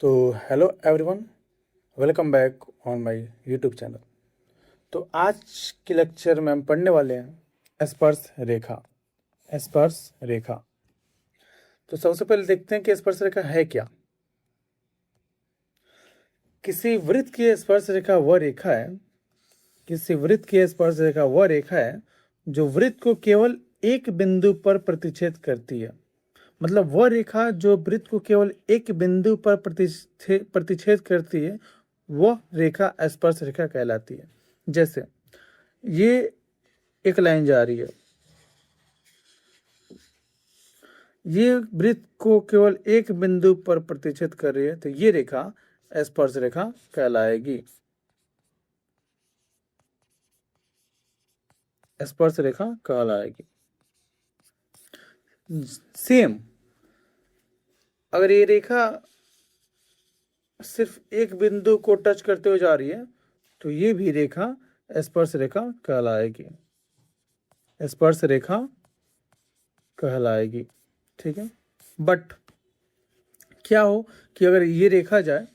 तो hello everyone, welcome back on my YouTube channel. तो आज के लेक्चर में हम पढ़ने वाले हैं स्पर्श रेखा। स्पर्श रेखा। तो सबसे पहले देखते हैं कि स्पर्श रेखा है क्या। किसी वृत्त की स्पर्श रेखा वह रेखा है किसी वृत्त की स्पर्श रेखा वह रेखा है जो वृत्त को केवल एक बिंदु पर प्रतिच्छेद करती है। मतलब वह रेखा जो वृत्त को केवल एक बिंदु पर प्रतिच्छेद करती है, वह रेखा स्पर्श रेखा कहलाती है। जैसे ये एक लाइन जा रही है, ये वृत्त को केवल एक बिंदु पर प्रतिच्छेद कर रही है, तो ये रेखा स्पर्श रेखा कहलाएगी। स्पर्श रेखा कहलाएगी। सेम अगर ये रेखा सिर्फ एक बिंदु को टच करते हुए जा रही है, तो ये भी रेखा स्पर्श रेखा कहलाएगी। स्पर्श रेखा कहलाएगी। ठीक है। बट क्या हो कि अगर ये रेखा जाए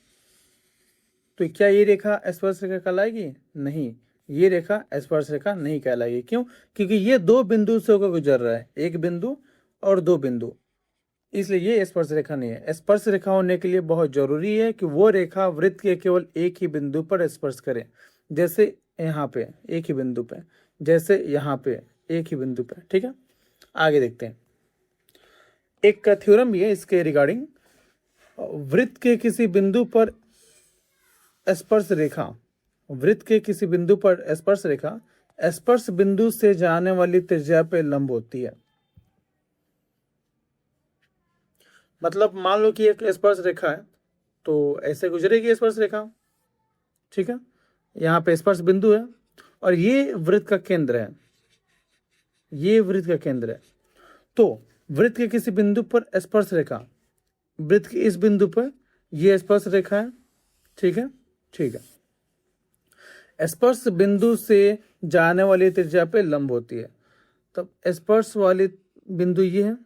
तो क्या ये रेखा स्पर्श रेखा कहलाएगी? नहीं, ये रेखा स्पर्श रेखा नहीं कहलाएगी। क्यों? क्योंकि ये दो बिंदु से होकर गुजर रहा है, एक बिंदु और दो बिंदु, इसलिए ये स्पर्श रेखा नहीं है। स्पर्श रेखा होने के लिए बहुत जरूरी है कि वो रेखा वृत्त के केवल एक ही बिंदु पर स्पर्श करे। जैसे यहाँ पे एक ही बिंदु पे, जैसे यहाँ पे एक ही बिंदु पे। ठीक है, आगे देखते हैं। एक का थ्योरम भी है इसके रिगार्डिंग। वृत्त के किसी बिंदु पर स्पर्श रेखा वृत्त के किसी बिंदु पर स्पर्श रेखा स्पर्श बिंदु से जाने वाली त्रिज्या पे लंब होती है। मतलब मान लो कि एक स्पर्श रेखा है, तो ऐसे गुजरेगी स्पर्श रेखा। ठीक है, यहाँ पे स्पर्श बिंदु है और ये वृत्त का केंद्र है, ये वृत्त का केंद्र है। तो वृत्त के किसी बिंदु पर स्पर्श रेखा, वृत्त के इस बिंदु पर ये स्पर्श रेखा है। ठीक है, ठीक है। स्पर्श बिंदु से जाने वाली त्रिज्या पे लंब होती है। तब स्पर्श वाली बिंदु ये है,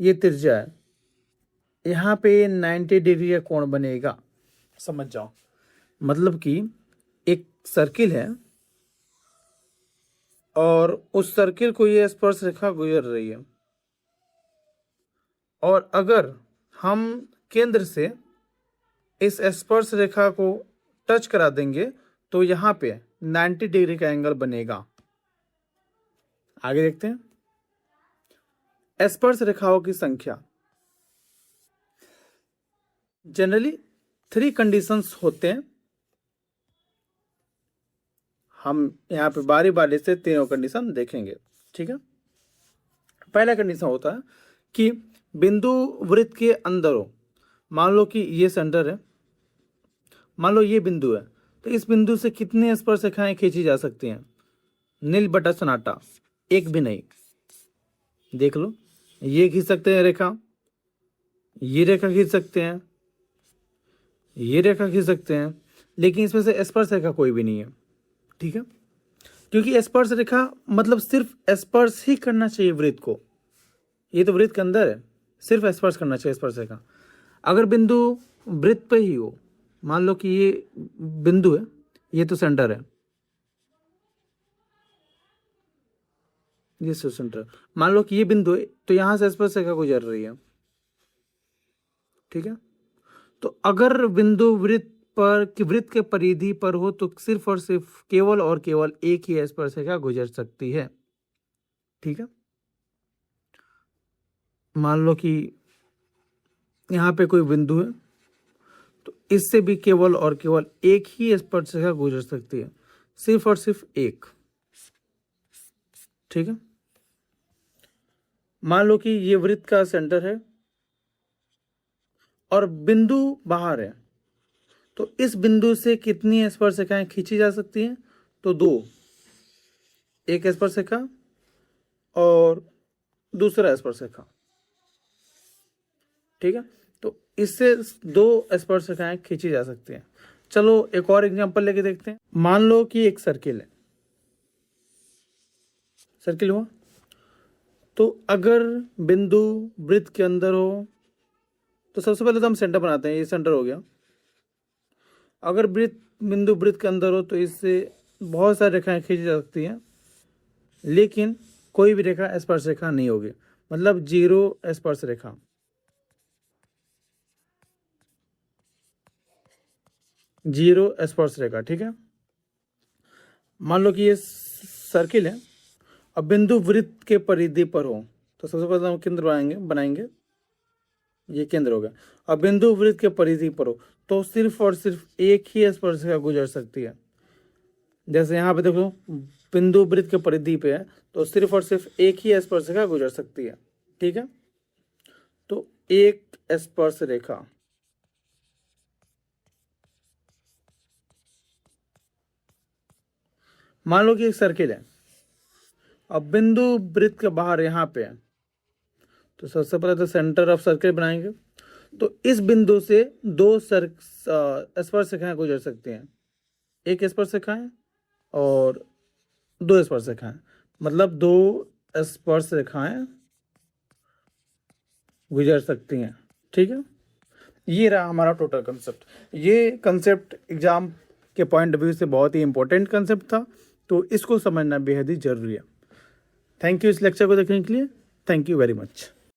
ये त्रिज्या है, यहाँ पे 90 डिग्री का कोण बनेगा। समझ जाओ। मतलब कि एक सर्किल है और उस सर्किल को ये स्पर्श रेखा गुजर रही है, और अगर हम केंद्र से इस स्पर्श रेखा को टच करा देंगे तो यहाँ पे 90 डिग्री का एंगल बनेगा। आगे देखते हैं। स्पर्श रेखाओं की संख्या। जनरली 3 कंडीशंस होते हैं। हम यहाँ पे बारी बारी से तीनों कंडीशन देखेंगे। ठीक है। पहला कंडीशन होता है कि बिंदु वृत्त के अंदर हो। मान लो कि ये सेंटर है, मान लो ये बिंदु है, तो इस बिंदु से कितनी स्पर्श रेखाएं खींची जा सकती हैं? नील बटा सन्नाटा, एक भी नहीं। देख लो, ये खींच सकते हैं रेखा, ये रेखा खींच सकते हैं, ये रेखा खींच सकते हैं, लेकिन इसमें से स्पर्श रेखा कोई भी नहीं है। ठीक है, क्योंकि स्पर्श रेखा मतलब सिर्फ स्पर्श ही करना चाहिए वृत्त को। ये तो वृत्त के अंदर है, सिर्फ स्पर्श करना चाहिए स्पर्श रेखा। अगर बिंदु वृत्त पे ही हो, मान लो कि ये बिंदु है, ये तो सेंटर है, ये सेंटर, मान लो कि ये बिंदु है, तो यहां से स्पर्श रेखा गुजर रही है। ठीक है, तो अगर बिंदु वृत्त पर कि वृत्त के परिधि पर हो तो सिर्फ और सिर्फ केवल और केवल एक ही स्पर्श रेखा गुजर सकती है। ठीक है, मान लो कि यहां पे कोई बिंदु है, तो इससे भी केवल और केवल एक ही स्पर्श रेखा गुजर सकती है, सिर्फ और सिर्फ एक। ठीक है, मान लो कि ये वृत्त का सेंटर है और बिंदु बाहर है, तो इस बिंदु से कितनी स्पर्श रेखाएं खींची जा सकती हैं? तो दो, एक स्पर्श रेखा और दूसरा स्पर्श रेखा। ठीक है, तो इससे दो स्पर्श रेखाएं खींची जा सकती हैं। चलो एक और एग्जांपल लेके देखते हैं। मान लो कि एक सर्किल है, सर्किल हुआ, तो अगर बिंदु वृत्त के अंदर हो तो सबसे पहले तो हम सेंटर बनाते हैं। ये सेंटर हो गया, अगर वृत्त बिंदु वृत्त के अंदर हो तो इससे बहुत सारी रेखाएं खींची जा सकती हैं, लेकिन कोई भी रेखा स्पर्श रेखा नहीं होगी, मतलब 0 स्पर्श रेखा। जीरो स्पर्श रेखा, ठीक है। मान लो कि ये सर्किल है, अब बिंदु वृत्त के परिधि पर हो तो सबसे पहले हम केंद्र बनाएंगे, ये केंद्र हो गया। अब बिंदु वृत्त के परिधि पर हो तो सिर्फ और सिर्फ एक ही स्पर्शिका गुजर सकती है। जैसे यहाँ पे देखो बिंदु वृत्त के परिधि पे है तो सिर्फ और सिर्फ एक ही स्पर्शिका गुजर सकती है, ठीक है। तो एक स्पर्श रेखा, मान लो कि एक सर्किल है, अब बिंदु वृत्त के बाहर यहाँ पे है, तो सबसे पहले तो सेंटर ऑफ सर्किल बनाएंगे। तो इस बिंदु से 2 स्पर्श रेखाएं गुजर सकती हैं, एक स्पर्श रेखाएं और 2 स्पर्श रेखाएं, मतलब 2 स्पर्श रेखाएं गुजर सकती हैं, ठीक है। ये रहा हमारा टोटल कंसेप्ट। ये कंसेप्ट एग्जाम के पॉइंट ऑफ व्यू से बहुत ही इंपॉर्टेंट कंसेप्ट था, तो इसको समझना बेहद ही जरूरी है। थैंक यू इस लेक्चर को देखने के लिए। Thank you very much.